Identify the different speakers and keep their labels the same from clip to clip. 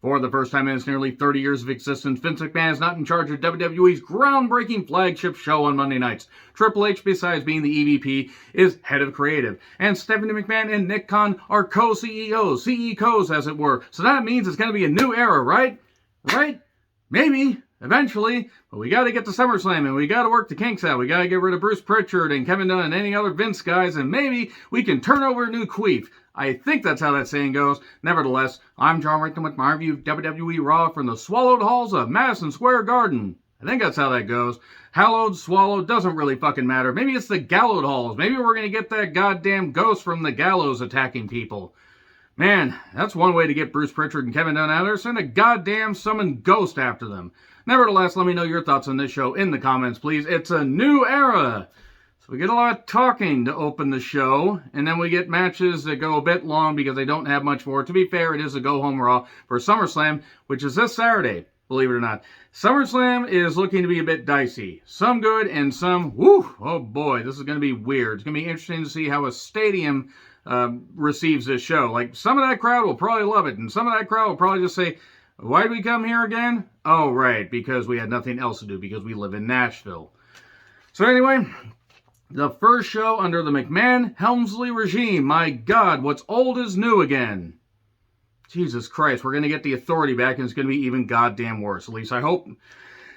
Speaker 1: For the first time in its nearly 30 years of existence, Vince McMahon is not in charge of WWE's groundbreaking flagship show on Monday nights. Triple H, besides being the EVP, is head of creative. And Stephanie McMahon and Nick Khan are co-CEOs, CEOs as it were. So that means it's going to be a new era, right? Right? Maybe. Eventually. But we got to get to SummerSlam and we got to work the kinks out. We got to get rid of Bruce Pritchard and Kevin Dunn and any other Vince guys, and maybe we can turn over a new queef. I think that's how that saying goes. Nevertheless, I'm John Rickton with my review of WWE Raw from the swallowed halls of Madison Square Garden. I think that's how that goes. Hallowed, swallowed, doesn't really fucking matter. Maybe it's the gallowed halls. Maybe we're going to get that goddamn ghost from the gallows attacking people. Man, that's one way to get Bruce Pritchard and Kevin Dunn out there. Send a goddamn summoned ghost after them. Nevertheless, let me know your thoughts on this show in the comments, please. It's a new era. So we get a lot of talking to open the show, and then we get matches that go a bit long because they don't have much more. To be fair, it is a go-home Raw for SummerSlam, which is this Saturday, believe it or not. SummerSlam is looking to be a bit dicey. Some good and some, whoo, oh boy, this is going to be weird. It's going to be interesting to see how a stadium receives this show. Like, some of that crowd will probably love it, and some of that crowd will probably just say, why did we come here again? Oh, right, because we had nothing else to do, because we live in Nashville. So anyway, the first show under the McMahon-Helmsley regime. My God, what's old is new again. Jesus Christ, we're going to get the Authority back, and it's going to be even goddamn worse. At least I hope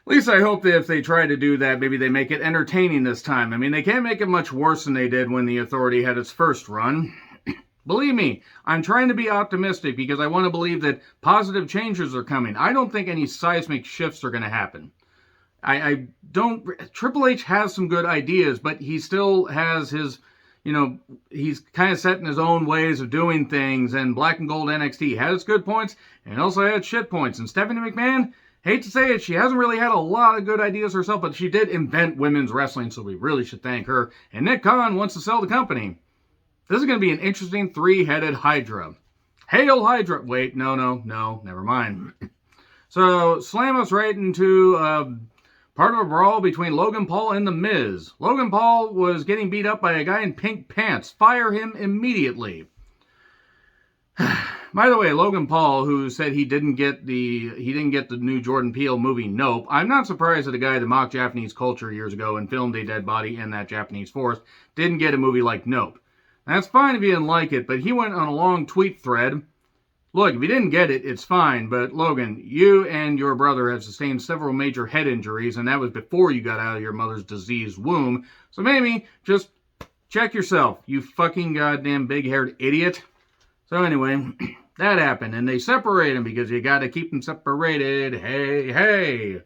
Speaker 1: that if they try to do that, maybe they make it entertaining this time. I mean, they can't make it much worse than they did when the Authority had its first run. Believe me, I'm trying to be optimistic because I want to believe that positive changes are coming. I don't think any seismic shifts are going to happen. I don't... Triple H has some good ideas, but he still has his... he's kind of set in his own ways of doing things, and Black and Gold NXT had its good points, and also had shit points. And Stephanie McMahon, hate to say it, she hasn't really had a lot of good ideas herself, but she did invent women's wrestling, so we really should thank her. And Nick Khan wants to sell the company. This is going to be an interesting three-headed Hydra. Hail Hydra! Wait, no, never mind. So, slam us right into part of a brawl between Logan Paul and The Miz. Logan Paul was getting beat up by a guy in pink pants. Fire him immediately. By the way, Logan Paul, who said he didn't get the new Jordan Peele movie Nope, I'm not surprised that a guy that mocked Japanese culture years ago and filmed a dead body in that Japanese forest didn't get a movie like Nope. That's fine if you didn't like it, but he went on a long tweet thread. Look, if you didn't get it, it's fine, but Logan, you and your brother have sustained several major head injuries, and that was before you got out of your mother's diseased womb, so maybe just check yourself, you fucking goddamn big-haired idiot. So anyway, that happened, and they separate them because you gotta keep them separated. Hey.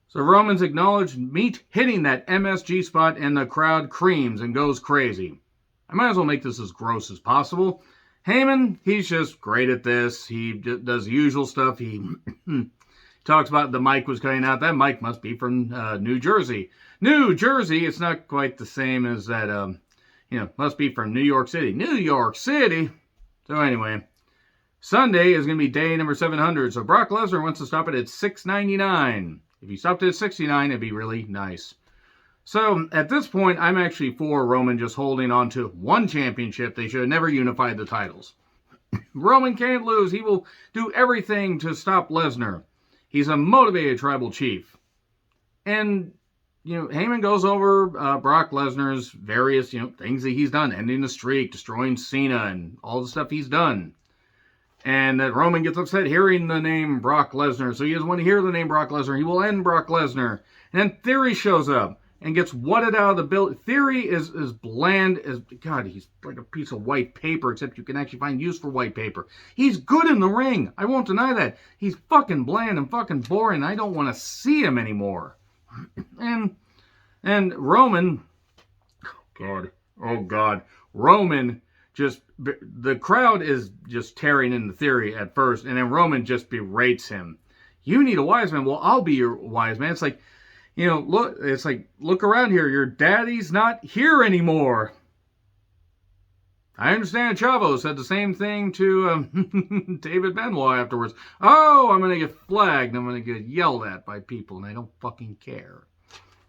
Speaker 1: So Roman's acknowledged meat hitting that MSG spot, and the crowd creams and goes crazy. I might as well make this as gross as possible. Heyman, he's just great at this. He does the usual stuff. He talks about the mic was cutting out. That mic must be from New Jersey. New Jersey, it's not quite the same as that, must be from New York City. New York City! So anyway, Sunday is going to be day number 700. So Brock Lesnar wants to stop it at 699. If he stopped it at 69, it'd be really nice. So, at this point, I'm actually for Roman just holding on to one championship. They should have never unified the titles. Roman can't lose. He will do everything to stop Lesnar. He's a motivated tribal chief. And, Heyman goes over Brock Lesnar's various, things that he's done. Ending the streak, destroying Cena, and all the stuff he's done. And that Roman gets upset hearing the name Brock Lesnar. So he doesn't want to hear the name Brock Lesnar. He will end Brock Lesnar. And then Theory shows up and gets wutted out of the building. Theory is bland as... God, he's like a piece of white paper, except you can actually find use for white paper. He's good in the ring. I won't deny that. He's fucking bland and fucking boring. I don't want to see him anymore. And Roman... Oh, God. Roman just... The crowd is just tearing into Theory at first, and then Roman just berates him. You need a wise man. Well, I'll be your wise man. It's like... look around here. Your daddy's not here anymore. I understand Chavo said the same thing to David Benoit afterwards. Oh, I'm going to get flagged. I'm going to get yelled at by people, and I don't fucking care.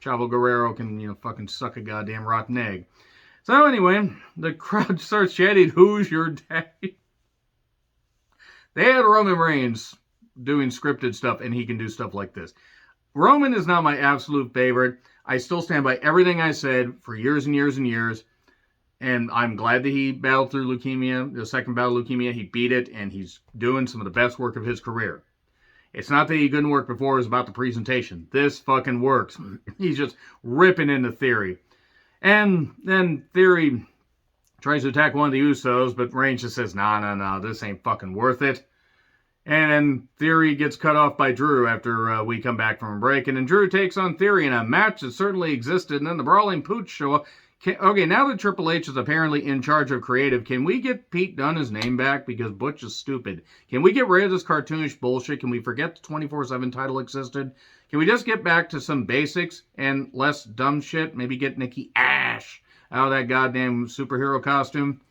Speaker 1: Chavo Guerrero can, fucking suck a goddamn rotten egg. So anyway, the crowd starts chanting, "Who's your daddy?" They had Roman Reigns doing scripted stuff, and he can do stuff like this. Roman is not my absolute favorite. I still stand by everything I said for years and years and years. And I'm glad that he battled through leukemia, the second battle of leukemia. He beat it, and he's doing some of the best work of his career. It's not that he couldn't work before, it's about the presentation. This fucking works. He's just ripping into Theory. And then Theory tries to attack one of the Usos, but Reigns just says, nah, this ain't fucking worth it. And then Theory gets cut off by Drew after we come back from a break. And then Drew takes on Theory in a match that certainly existed. And then the Brawling Pooch show up. Okay, now that Triple H is apparently in charge of creative, can we get Pete Dunne's name back? Because Butch is stupid. Can we get rid of this cartoonish bullshit? Can we forget the 24/7 title existed? Can we just get back to some basics and less dumb shit? Maybe get Nikki Ash out of that goddamn superhero costume.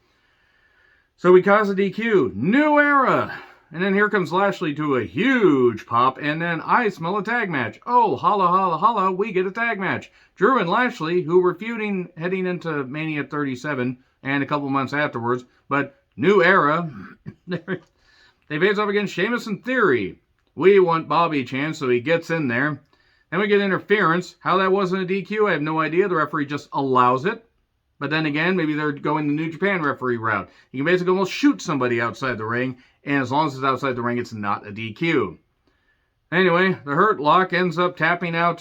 Speaker 1: So we cause a DQ. New era! And then here comes Lashley to a huge pop, and then I smell a tag match. Oh, holla, holla, holla, we get a tag match. Drew and Lashley, who were feuding heading into Mania 37 and a couple months afterwards, but new era, they face off against Sheamus and Theory. We want Bobby chance, so he gets in there. Then we get interference. How that wasn't a DQ, I have no idea. The referee just allows it. But then again, maybe they're going the New Japan referee route. You can basically almost shoot somebody outside the ring, and as long as it's outside the ring, it's not a DQ. Anyway, the Hurt Lock ends up tapping out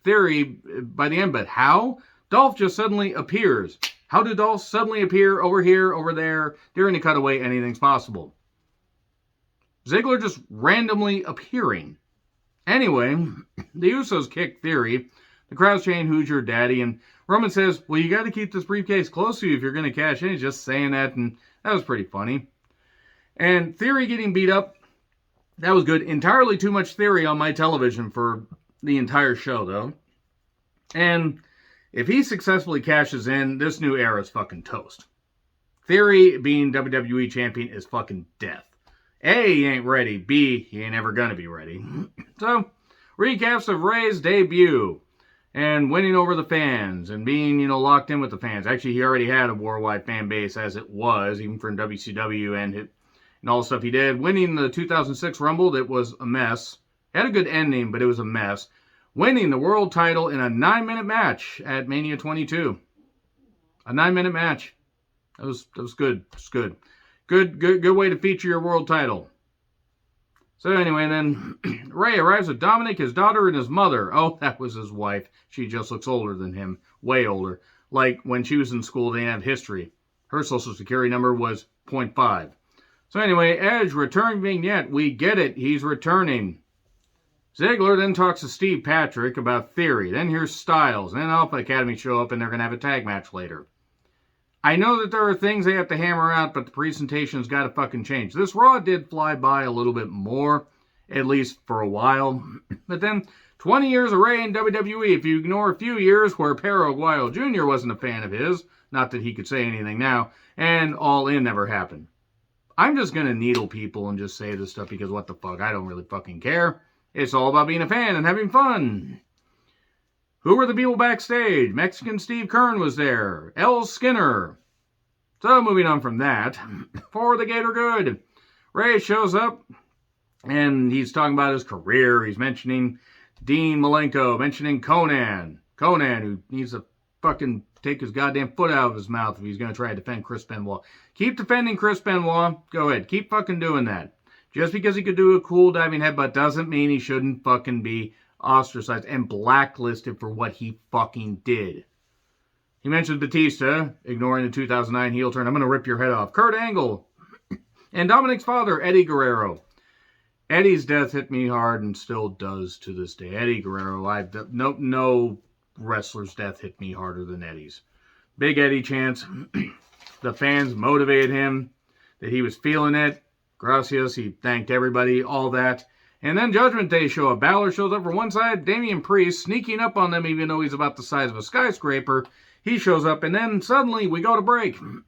Speaker 1: Theory by the end, but how? Dolph just suddenly appears. How did Dolph suddenly appear over here, over there? During the cutaway, anything's possible. Ziggler just randomly appearing. Anyway, the Usos kick Theory. The crowd's chanting, "Who's your daddy?" And Roman says, well, you got to keep this briefcase close to you if you're going to cash in. He's just saying that, and that was pretty funny. And Theory getting beat up, that was good. Entirely too much Theory on my television for the entire show, though. And if he successfully cashes in, this new era is fucking toast. Theory being WWE champion is fucking death. A, he ain't ready. B, he ain't ever going to be ready. So, recaps of Ray's debut. And winning over the fans and being, locked in with the fans. Actually, he already had a worldwide fan base as it was, even from WCW and all the stuff he did. Winning the 2006 Rumble, that was a mess. Had a good ending, but it was a mess. Winning the world title in a 9-minute match at Mania 22. A 9-minute match. That was good. It was good. Good way to feature your world title. So anyway, then Ray arrives with Dominic, his daughter, and his mother. Oh, that was his wife. She just looks older than him. Way older. Like when she was in school, they didn't have history. Her social security number was 0.5. So anyway, Edge return vignette. We get it. He's returning. Ziggler then talks to Steve Patrick about Theory. Then here's Styles. Then Alpha Academy show up and they're going to have a tag match later. I know that there are things they have to hammer out, but the presentation's got to fucking change. This Raw did fly by a little bit more, at least for a while. But then, 20 years of Ray in WWE, if you ignore a few years where Perro Aguayo Jr. wasn't a fan of his, not that he could say anything now, and All In never happened. I'm just going to needle people and just say this stuff because what the fuck, I don't really fucking care. It's all about being a fan and having fun. Who were the people backstage? Mexican Steve Kern was there. L. Skinner. So moving on from that, for the Gator Good. Ray shows up, and he's talking about his career. He's mentioning Dean Malenko, mentioning Conan, who needs to fucking take his goddamn foot out of his mouth if he's going to try to defend Chris Benoit. Keep defending Chris Benoit. Go ahead. Keep fucking doing that. Just because he could do a cool diving headbutt doesn't mean he shouldn't fucking be ostracized and blacklisted for what he fucking did. He mentions Batista, ignoring the 2009 heel turn. I'm going to rip your head off. Kurt Angle. And Dominic's father, Eddie Guerrero. Eddie's death hit me hard and still does to this day. Eddie Guerrero. No wrestler's death hit me harder than Eddie's. Big Eddie chants. The fans motivated him. That he was feeling it. Gracias. He thanked everybody. All that. And then Judgment Day show up. Balor shows up from one side. Damian Priest sneaking up on them even though he's about the size of a skyscraper. He shows up and then suddenly we go to break. And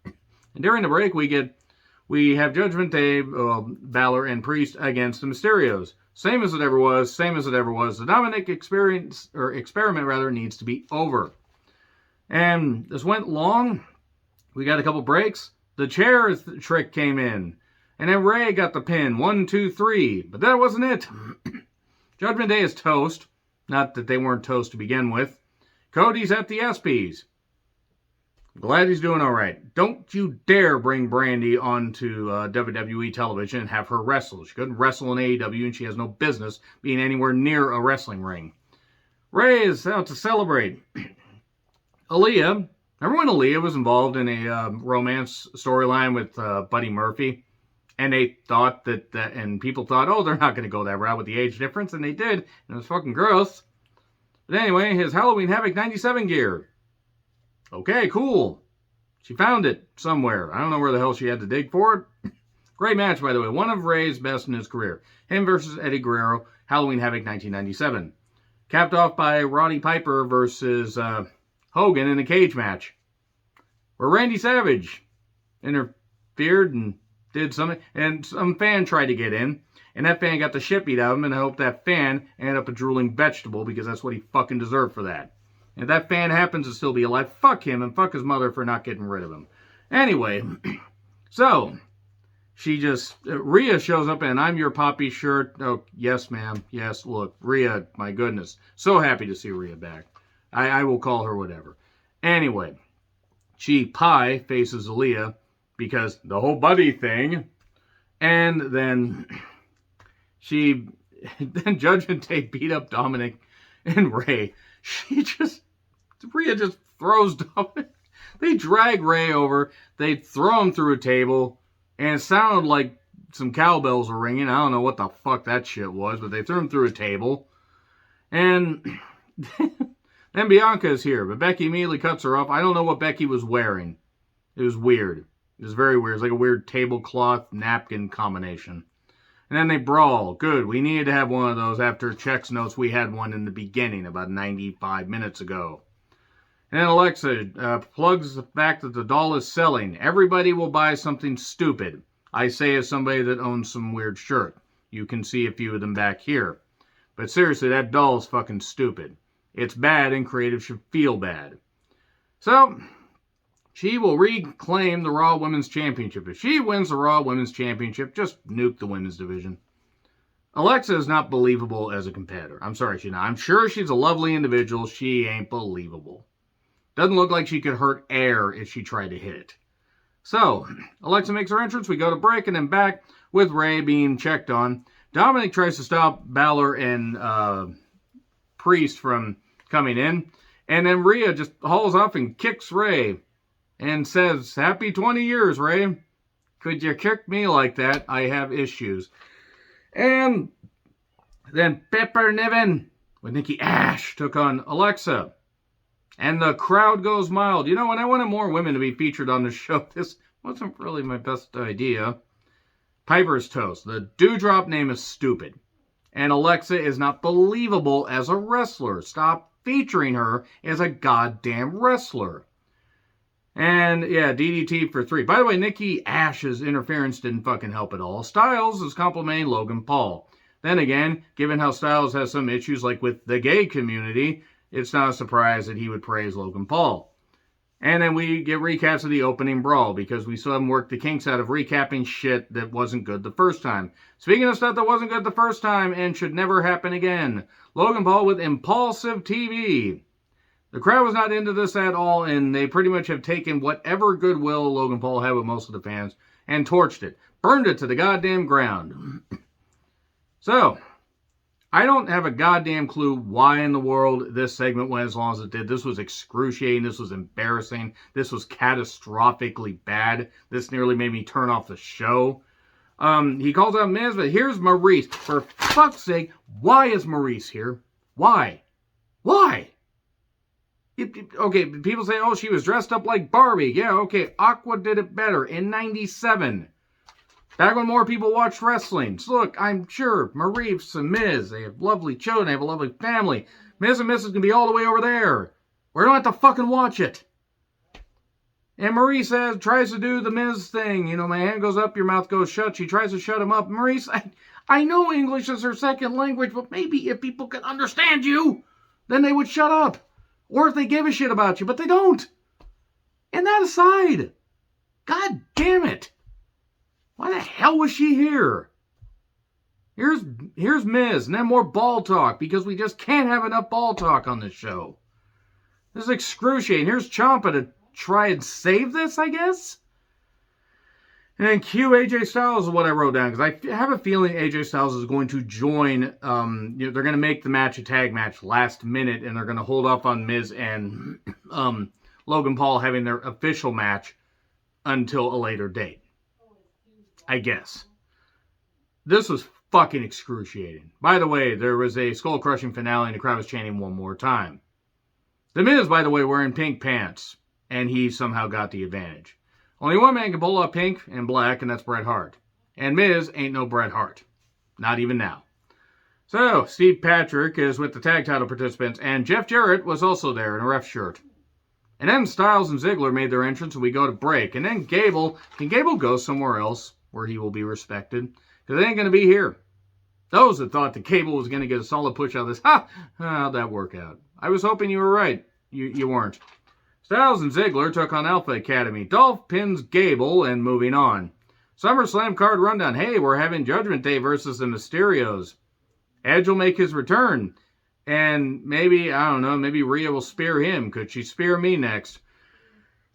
Speaker 1: during the break we have Judgment Day, Balor and Priest against the Mysterios. Same as it ever was. The Dominic experiment needs to be over. And this went long. We got a couple breaks. The chair trick came in. And then Ray got the pin. 1, 2, 3. But that wasn't it. Judgment Day is toast. Not that they weren't toast to begin with. Cody's at the ESPYs. Glad he's doing all right. Don't you dare bring Brandy onto WWE television and have her wrestle. She couldn't wrestle in AEW, and she has no business being anywhere near a wrestling ring. Ray is out to celebrate. Aaliyah. Remember when Aaliyah was involved in a romance storyline with Buddy Murphy? And they thought that, and people thought, oh, they're not going to go that route with the age difference, and they did, and it was fucking gross. But anyway, his Halloween Havoc 97 gear. Okay, cool. She found it somewhere. I don't know where the hell she had to dig for it. Great match, by the way. One of Ray's best in his career. Him versus Eddie Guerrero, Halloween Havoc 1997. Capped off by Roddy Piper versus Hogan in a cage match, where Randy Savage interfered and did something, and some fan tried to get in, and that fan got the shit beat out of him, and I hope that fan ended up a drooling vegetable, because that's what he fucking deserved for that. And if that fan happens to still be alive, fuck him, and fuck his mother for not getting rid of him. Anyway, so, Rhea shows up, and I'm your poppy shirt. Oh, yes, ma'am. Yes, look, Rhea, my goodness. So happy to see Rhea back. I will call her whatever. Anyway, Pie faces Aaliyah because the whole buddy thing. And then Judgment Day beat up Dominic and Ray. Rhea just throws Dominic. They drag Ray over. They throw him through a table. And it sounded like some cowbells were ringing. I don't know what the fuck that shit was, but they threw him through a table. And then Bianca is here, but Becky immediately cuts her off. I don't know what Becky was wearing. It was weird. It was very weird. It was like a weird tablecloth napkin combination. And then they brawl. Good. We needed to have one of those after Chex notes. We had one in the beginning about 95 minutes ago. And then Alexa plugs the fact that the doll is selling. Everybody will buy something stupid. I say as somebody that owns some weird shirt. You can see a few of them back here. But seriously, that doll is fucking stupid. It's bad, and creative should feel bad. So, she will reclaim the Raw Women's Championship. If she wins the Raw Women's Championship, just nuke the women's division. Alexa is not believable as a competitor. I'm sorry, she's not. I'm sure she's a lovely individual. She ain't believable. Doesn't look like she could hurt air if she tried to hit it. So, Alexa makes her entrance. We go to break and then back with Ray being checked on. Dominic tries to stop Balor and Priest from coming in. And then Rhea just hauls off and kicks Ray and says, happy 20 years, Ray. Could you kick me like that? I have issues. And then Pepper Niven with Nikki Ash took on Alexa. And the crowd goes mild. You know, when I wanted more women to be featured on the show, this wasn't really my best idea. Piper's toast. The dewdrop name is stupid. And Alexa is not believable as a wrestler. Stop featuring her as a goddamn wrestler. And, yeah, DDT for 3. By the way, Nikki Ash's interference didn't fucking help at all. Styles is complimenting Logan Paul. Then again, given how Styles has some issues like with the gay community, it's not a surprise that he would praise Logan Paul. And then we get recaps of the opening brawl because we saw him work the kinks out of recapping shit that wasn't good the first time. Speaking of stuff that wasn't good the first time and should never happen again, Logan Paul with Impulsive TV. The crowd was not into this at all, and they pretty much have taken whatever goodwill Logan Paul had with most of the fans and torched it. Burned it to the goddamn ground. So, I don't have a goddamn clue why in the world this segment went as long as it did. This was excruciating. This was embarrassing. This was catastrophically bad. This nearly made me turn off the show. He calls out Miz, but here's Maurice. For fuck's sake, why is Maurice here? Why? Why? Okay, people say, oh, she was dressed up like Barbie. Yeah, okay, Aqua did it better in 97. Back when more people watched wrestling. So look, I'm sure Maurice and Miz, they have lovely children, they have a lovely family. Miz and Mrs. can be all the way over there. We don't have to fucking watch it. And Maurice tries to do the Miz thing. You know, my hand goes up, your mouth goes shut. She tries to shut him up. Maurice, I know English is her second language, but maybe if people could understand you, then they would shut up. Or if they give a shit about you, but they don't. And that aside, God damn it. Why the hell was she here? Here's Miz, and then more ball talk, because we just can't have enough ball talk on this show. This is excruciating. Here's Ciampa to try and save this, I guess? And then cue AJ Styles is what I wrote down, because I have a feeling AJ Styles is going to join, they're going to make the match a tag match last minute, and they're going to hold off on Miz and Logan Paul having their official match until a later date. I guess. This was fucking excruciating. By the way, there was a skull-crushing finale and the crowd was chanting one more time. The Miz, by the way, wearing pink pants, and he somehow got the advantage. Only one man can pull off pink and black, and that's Bret Hart. And Miz ain't no Bret Hart. Not even now. So, Steve Patrick is with the tag title participants, and Jeff Jarrett was also there in a ref shirt. And then Styles and Ziggler made their entrance, and we go to break. And then Gable, can Gable go somewhere else where he will be respected? Because they ain't going to be here. Those that thought that Gable was going to get a solid push out of this, how'd that work out? I was hoping you were right. You weren't. Styles and Ziggler took on Alpha Academy. Dolph pins Gable, and moving on. SummerSlam card rundown. Hey, we're having Judgment Day versus the Mysterios. Edge will make his return. And maybe, I don't know, maybe Rhea will spear him. Could she spear me next?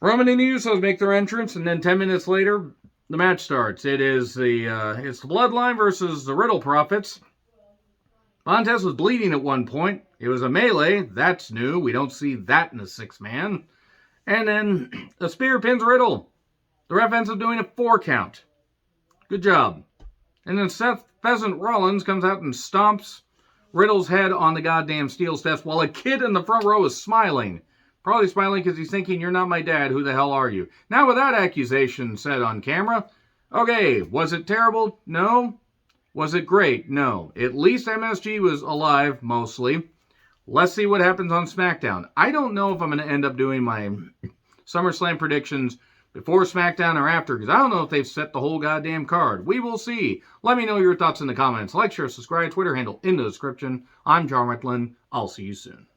Speaker 1: Roman and the Usos make their entrance, and then 10 minutes later, the match starts. It's the Bloodline versus the Riddle Prophets. Montez was bleeding at one point. It was a melee. That's new. We don't see that in a six-man. And then a spear pins Riddle. The ref ends up doing a 4 count. Good job. And then Seth Pheasant Rollins comes out and stomps Riddle's head on the goddamn steel steps while a kid in the front row is smiling. Probably smiling because he's thinking, you're not my dad, who the hell are you? Now with that accusation said on camera, okay, was it terrible? No. Was it great? No. At least MSG was alive, mostly. Let's see what happens on SmackDown. I don't know if I'm going to end up doing my SummerSlam predictions before SmackDown or after, because I don't know if they've set the whole goddamn card. We will see. Let me know your thoughts in the comments. Like, share, subscribe, Twitter handle in the description. I'm John Wetland. I'll see you soon.